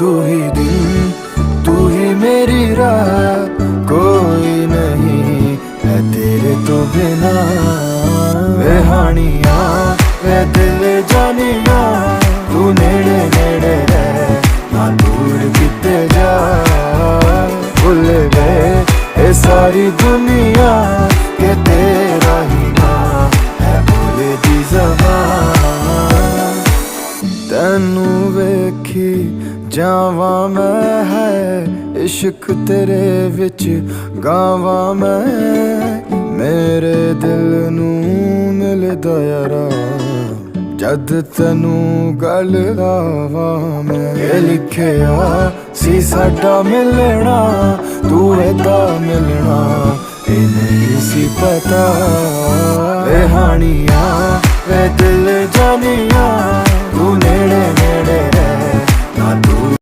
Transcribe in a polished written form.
तू ही दिन, तू ही मेरी रात, कोई नहीं है तेरे तो बिना। वे हानिया वे दिल जानिया, तू नेड़े नेड़े रह ना दूर किते जा। भुल गए ये सारी दुनिया के तेरा ही ना है भोले दी ज़बान। तैनू वेखी जावा मैं है इश्क तेरे विच गावा मैं। मेरे दिल नू मिलदा यारा जद तैनू गल लावा मैं। ये लिखिया सी साडा मिलना, तू एदा मिलना ये नहीं सी पता। वे हानिया वे दिल जानिया, तू नेड़े नेड़े रह ना दूर।